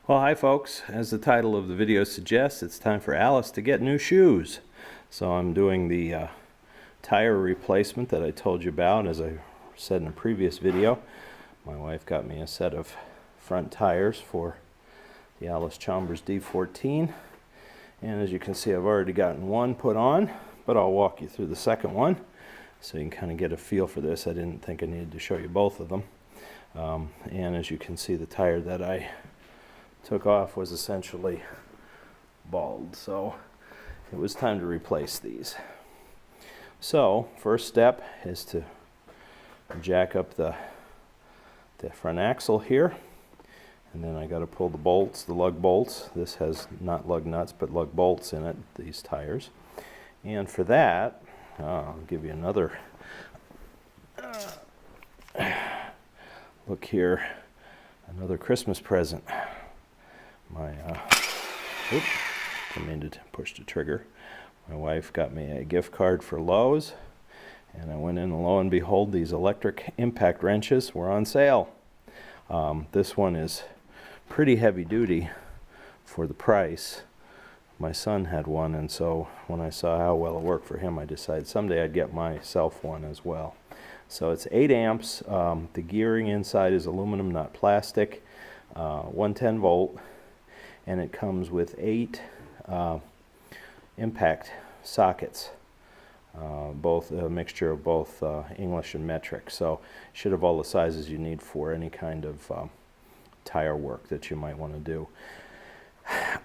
Well, hi folks. As the title of the video suggests, it's time for Alice to get new shoes. So I'm doing the tire replacement that I told you about. As I said in a previous video, my wife got me a set of front tires for the Allis-Chalmers D14. And as you can see, I've already gotten one put on, but I'll walk you through the second one so you can kind of get a feel for this. I didn't think I needed to show you both of them. And as you can see, the tire that I took off was essentially bald, so it was time to replace these. So first step is to jack up the front axle here, and then I got to pull the bolts, the lug bolts. This has not lug nuts but lug bolts in it, these tires. And for that, I'll give you another look here, another Christmas present. Didn't mean to push the trigger. My wife got me a gift card for Lowe's, and I went in and lo and behold, these electric impact wrenches were on sale. This one is pretty heavy duty for the price. My son had one, and so when I saw how well it worked for him, I decided someday I'd get myself one as well. So it's 8 amps. The gearing inside is aluminum, not plastic. 110 volt. And it comes with 8 impact sockets, both a mixture of both English and metric. So you should have all the sizes you need for any kind of tire work that you might want to do.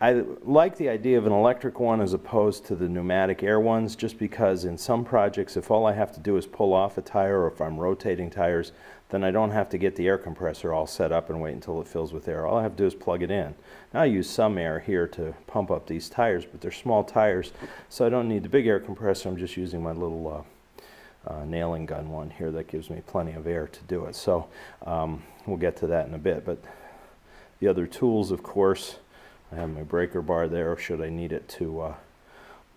I like the idea of an electric one as opposed to the pneumatic air ones, just because in some projects, if all I have to do is pull off a tire, or if I'm rotating tires, then I don't have to get the air compressor all set up and wait until it fills with air. All I have to do is plug it in. Now I use some air here to pump up these tires, but they're small tires, so I don't need the big air compressor. I'm just using my little nailing gun one here that gives me plenty of air to do it. So we'll get to that in a bit. But the other tools, of course, I have my breaker bar there should I need it to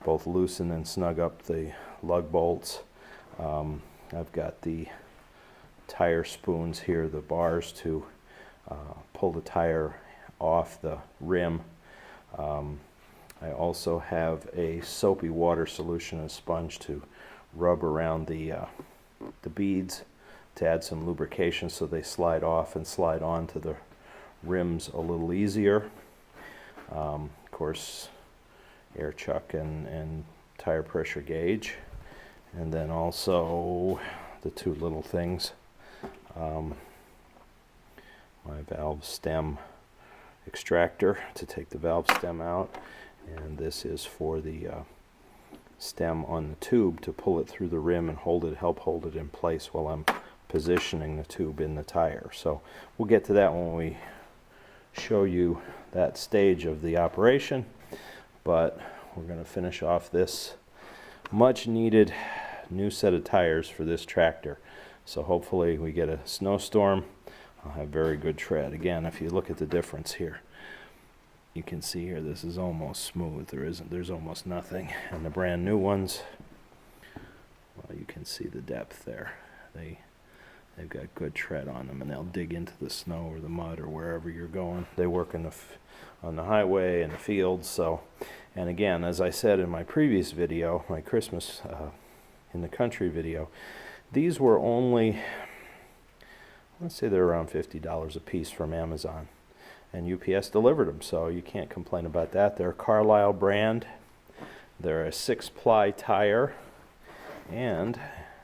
both loosen and snug up the lug bolts. I've got the tire spoons here, the bars to pull the tire off the rim. I also have a soapy water solution, a sponge to rub around the beads to add some lubrication so they slide off and slide onto the rims a little easier. Of course, air chuck and tire pressure gauge, and then also the 2 little things, my valve stem extractor to take the valve stem out, and this is for the stem on the tube to pull it through the rim and help hold it in place while I'm positioning the tube in the tire. So we'll get to that when we show you that stage of the operation, but we're going to finish off this much needed new set of tires for this tractor. So hopefully we get a snowstorm, I'll have very good tread. Again, if you look at the difference here, you can see here this is almost smooth. There's almost nothing. And the brand new ones, well, you can see the depth there. They've got good tread on them, and they'll dig into the snow or the mud or wherever you're going. They work on the highway and the fields. So, and again, as I said in my previous video, my Christmas in the country video, these were only, let's say they're around $50 a piece from Amazon, and UPS delivered them, so you can't complain about that. They're a Carlisle brand. They're a 6-ply tire, and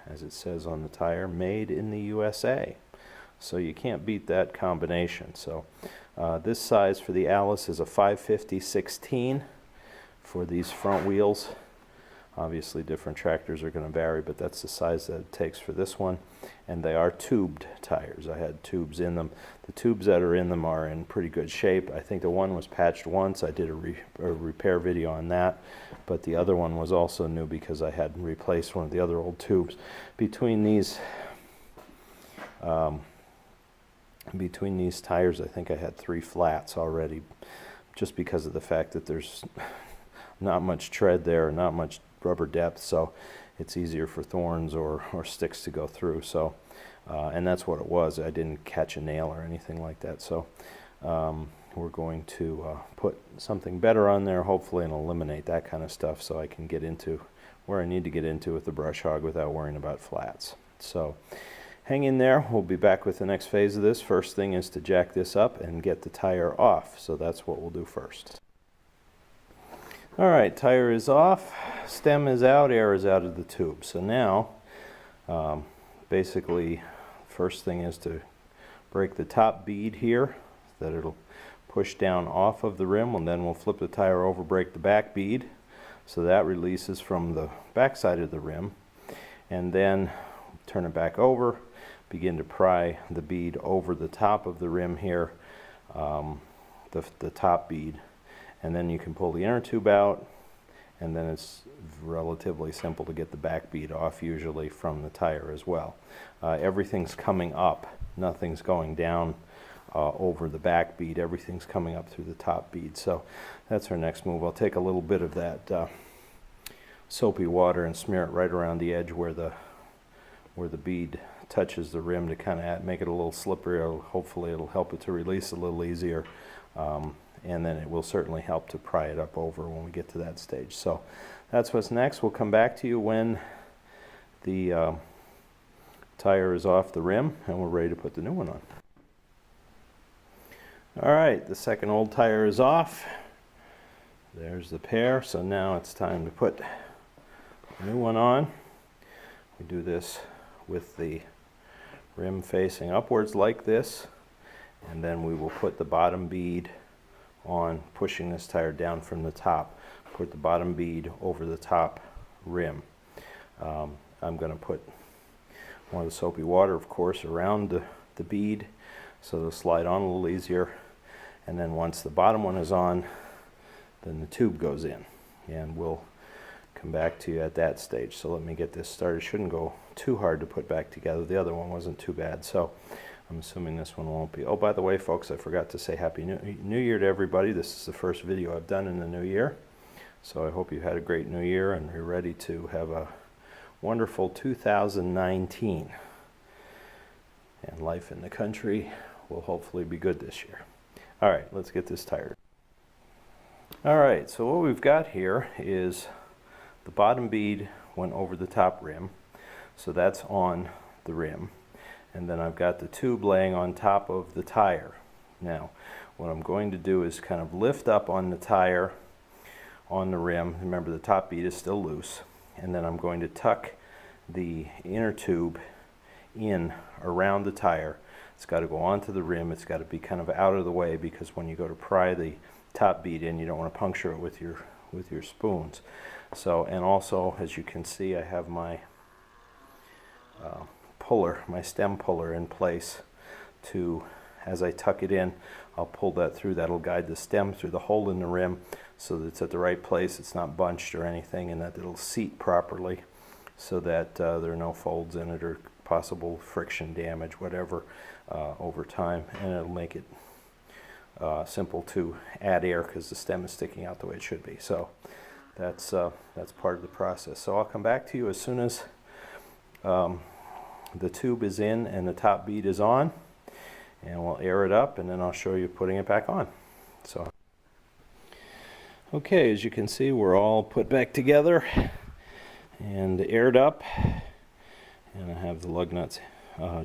as it says on the tire, made in the USA. So you can't beat that combination. So this size for the Alice is a 550/16 for these front wheels. Obviously different tractors are going to vary, but that's the size that it takes for this one. And they are tubed tires. I had tubes in them. The tubes that are in them are in pretty good shape. I think the one was patched once. I did a repair video on that, but the other one was also new because I had replaced one of the other old tubes. Between these tires, I think I had 3 flats already, just because of the fact that there's not much tread there, not much rubber depth, so it's easier for thorns or sticks to go through. So and that's what it was. I didn't catch a nail or anything like that. So we're going to put something better on there, hopefully, and eliminate that kind of stuff so I can get into where I need to get into with the brush hog without worrying about flats. So hang in there. We'll be back with the next phase of this. First thing is to jack this up and get the tire off. So that's what we'll do first. All right, tire is off, stem is out, air is out of the tube. So now, basically, first thing is to break the top bead here, that it'll push down off of the rim, and then we'll flip the tire over, break the back bead, so that releases from the back side of the rim, and then turn it back over, begin to pry the bead over the top of the rim here, the top bead, and then you can pull the inner tube out, and then it's relatively simple to get the back bead off, usually from the tire as well. Everything's coming up, nothing's going down over the back bead, everything's coming up through the top bead. So that's our next move. I'll take a little bit of that soapy water and smear it right around the edge where the bead touches the rim to kind of make it a little slippery. Hopefully it'll help it to release a little easier. And then it will certainly help to pry it up over when we get to that stage. So that's what's next. We'll come back to you when the tire is off the rim and we're ready to put the new one on. All right, the second old tire is off. There's the pair. So now it's time to put the new one on. We do this with the rim facing upwards like this, and then we will put the bottom bead on, pushing this tire down from the top. Put the bottom bead over the top rim. I'm going to put more of the soapy water, of course, around the bead so it'll slide on a little easier. And then once the bottom one is on, then the tube goes in, and we'll come back to you at that stage. So let me get this started. It shouldn't go too hard to put back together. The other one wasn't too bad, so I'm assuming this one won't be. Oh, by the way, folks, I forgot to say Happy New Year to everybody. This is the first video I've done in the new year. So I hope you had a great new year and you're ready to have a wonderful 2019. And life in the country will hopefully be good this year. All right, let's get this tire. All right, so what we've got here is the bottom bead went over the top rim. So that's on the rim. And then I've got the tube laying on top of the tire. Now, what I'm going to do is kind of lift up on the tire on the rim. Remember, the top bead is still loose. And then I'm going to tuck the inner tube in around the tire. It's got to go onto the rim. It's got to be kind of out of the way, because when you go to pry the top bead in, you don't want to puncture it with your spoons. So, and also, as you can see, I have my my stem puller in place to, as I tuck it in, I'll pull that through. That'll guide the stem through the hole in the rim so that it's at the right place, it's not bunched or anything, and that it'll seat properly so that there are no folds in it or possible friction damage, whatever, over time. And it'll make it simple to add air because the stem is sticking out the way it should be. So that's part of the process. So I'll come back to you as soon as the tube is in and the top bead is on, and we'll air it up, and then I'll show you putting it back on. So, okay, as you can see, we're all put back together and aired up, and I have the lug nuts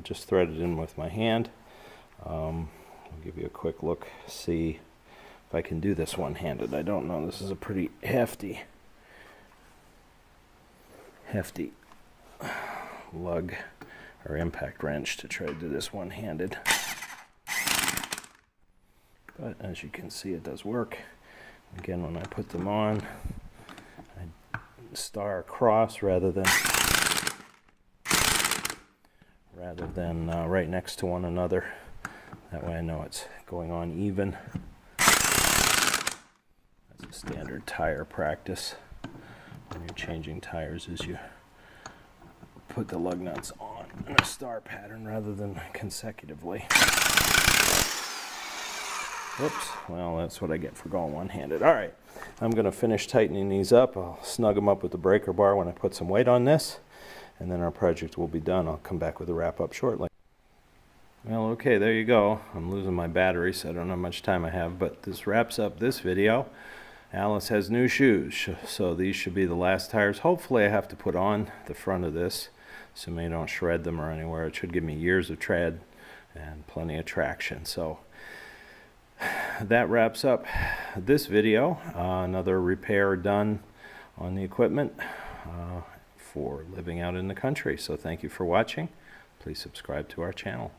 just threaded in with my hand. I'll give you a quick look, see if I can do this one-handed. I don't know, this is a pretty hefty lug or impact wrench to try to do this one-handed. But as you can see, it does work. Again, when I put them on, I star across rather than right next to one another. That way I know it's going on even. That's a standard tire practice when you're changing tires, is you put the lug nuts on in a star pattern rather than consecutively. Whoops, well, that's what I get for going one-handed. All right, I'm going to finish tightening these up. I'll snug them up with the breaker bar when I put some weight on this, and then our project will be done. I'll come back with a wrap-up shortly. Well, okay, there you go. I'm losing my battery, so I don't know how much time I have, but this wraps up this video. Alice has new shoes, so these should be the last tires. Hopefully I have to put on the front of this, assuming I don't shred them or anywhere. It should give me years of tread and plenty of traction. So that wraps up this video. Another repair done on the equipment for living out in the country. So thank you for watching. Please subscribe to our channel.